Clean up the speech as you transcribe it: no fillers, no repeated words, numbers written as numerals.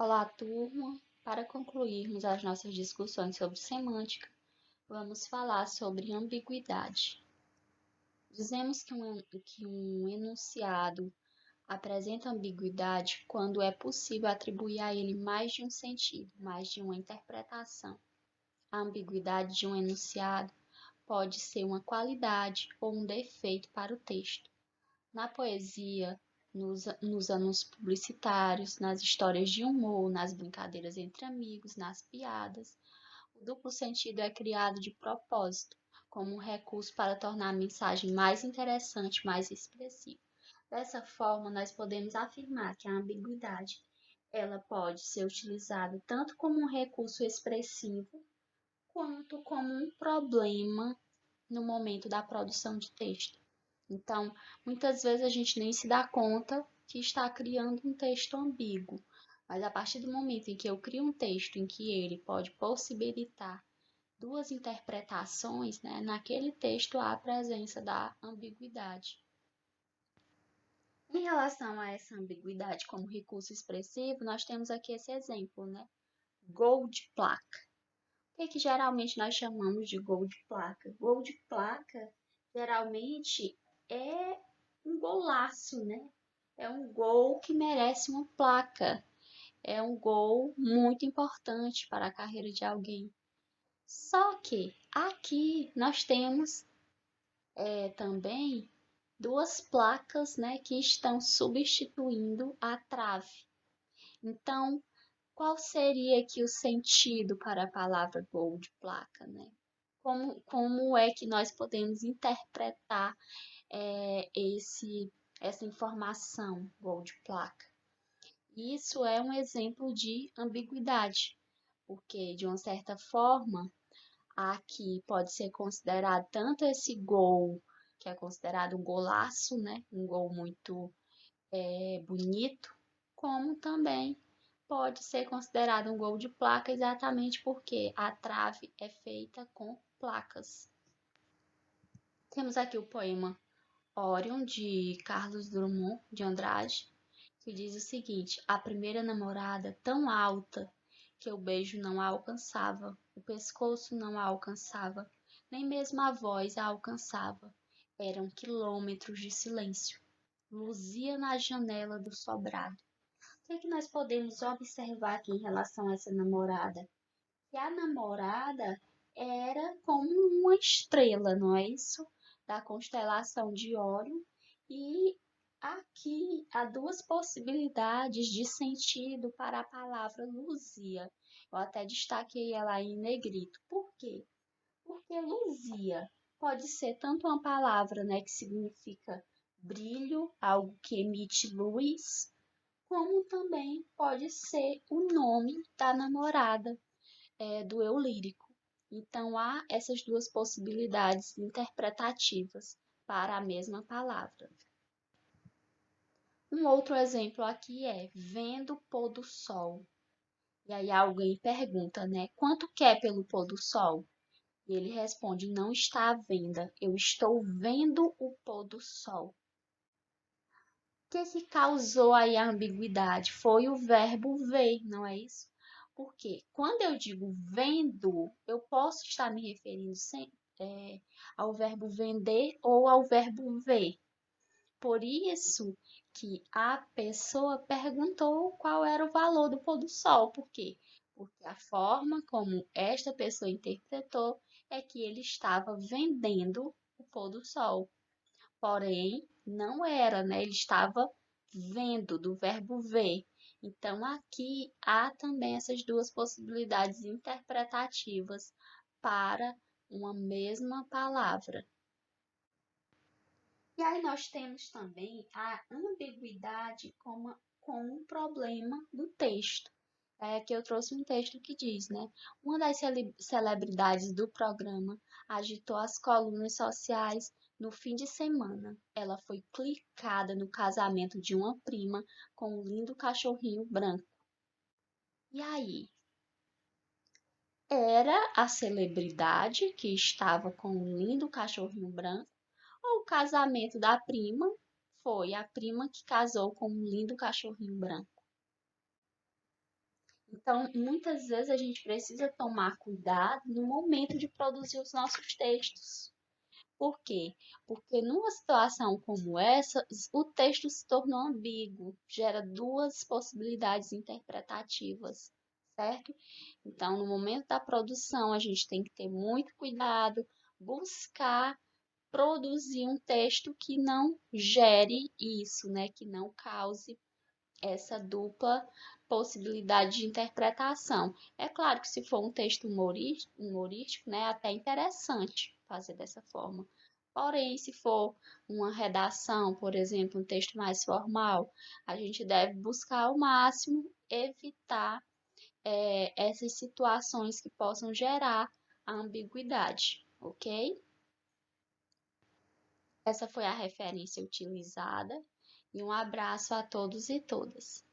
Olá, turma! Para concluirmos as nossas discussões sobre semântica, vamos falar sobre ambiguidade. Dizemos que um enunciado apresenta ambiguidade quando é possível atribuir a ele mais de um sentido, mais de uma interpretação. A ambiguidade de um enunciado pode ser uma qualidade ou um defeito para o texto. Na poesia, nos anúncios publicitários, nas histórias de humor, nas brincadeiras entre amigos, nas piadas, o duplo sentido é criado de propósito, como um recurso para tornar a mensagem mais interessante, mais expressiva. Dessa forma, nós podemos afirmar que a ambiguidade ela pode ser utilizada tanto como um recurso expressivo, quanto como um problema no momento da produção de texto. Então, muitas vezes a gente nem se dá conta que está criando um texto ambíguo, mas a partir do momento em que eu crio um texto em que ele pode possibilitar duas interpretações, né, naquele texto há a presença da ambiguidade. Em relação a essa ambiguidade como recurso expressivo, nós temos aqui esse exemplo, né? Gol de placa. O que geralmente nós chamamos de gol de placa? Gol de placa geralmente é um golaço, né? É um gol que merece uma placa. É um gol muito importante para a carreira de alguém. Só que aqui nós temos também duas placas, né, que estão substituindo a trave. Então, qual seria aqui o sentido para a palavra gol de placa, né? Como é que nós podemos interpretar essa informação, gol de placa? Isso é um exemplo de ambiguidade, porque, de uma certa forma, aqui pode ser considerado tanto esse gol, que é considerado um golaço, né? Um gol muito bonito, como também pode ser considerado um gol de placa exatamente porque a trave é feita com placas. Temos aqui o poema Órion, de Carlos Drummond de Andrade, que diz o seguinte: a primeira namorada tão alta que o beijo não a alcançava, o pescoço não a alcançava, nem mesmo a voz a alcançava. Eram quilômetros de silêncio. Luzia na janela do sobrado. O que nós podemos observar aqui em relação a essa namorada? Que a namorada era como uma estrela, não é isso? Da constelação de Órion. E aqui há duas possibilidades de sentido para a palavra Luzia. Eu até destaquei ela em negrito. Por quê? Porque Luzia pode ser tanto uma palavra, né, que significa brilho, algo que emite luz, como também pode ser o nome da namorada, do eu lírico. Então, há essas duas possibilidades interpretativas para a mesma palavra. Um outro exemplo aqui é vendo o pôr do sol. E aí alguém pergunta, né? Quanto quer pelo pôr do sol? E ele responde, não está à venda, eu estou vendo o pôr do sol. O que causou aí a ambiguidade? Foi o verbo ver, não é isso? Porque quando eu digo vendo, eu posso estar me referindo ao verbo vender ou ao verbo ver. Por isso que a pessoa perguntou qual era o valor do pôr do sol. Por quê? Porque a forma como esta pessoa interpretou é que ele estava vendendo o pôr do sol. Porém, não era, né? Ele estava vendo, do verbo ver. Então, aqui há também essas duas possibilidades interpretativas para uma mesma palavra. E aí nós temos também a ambiguidade com um problema do texto. Que eu trouxe um texto que diz, né? Uma das celebridades do programa agitou as colunas sociais no fim de semana. Ela foi clicada no casamento de uma prima com um lindo cachorrinho branco. E aí? Era a celebridade que estava com um lindo cachorrinho branco ou o casamento da prima foi a prima que casou com um lindo cachorrinho branco? Então, muitas vezes a gente precisa tomar cuidado no momento de produzir os nossos textos. Por quê? Porque numa situação como essa, o texto se tornou ambíguo, gera duas possibilidades interpretativas, certo? Então, no momento da produção, a gente tem que ter muito cuidado, buscar produzir um texto que não gere isso, né? Que não cause essa dupla possibilidade de interpretação. É claro que se for um texto humorístico, né, é até interessante fazer dessa forma. Porém, se for uma redação, por exemplo, um texto mais formal, a gente deve buscar ao máximo evitar essas situações que possam gerar a ambiguidade, ok? Essa foi a referência utilizada e um abraço a todos e todas.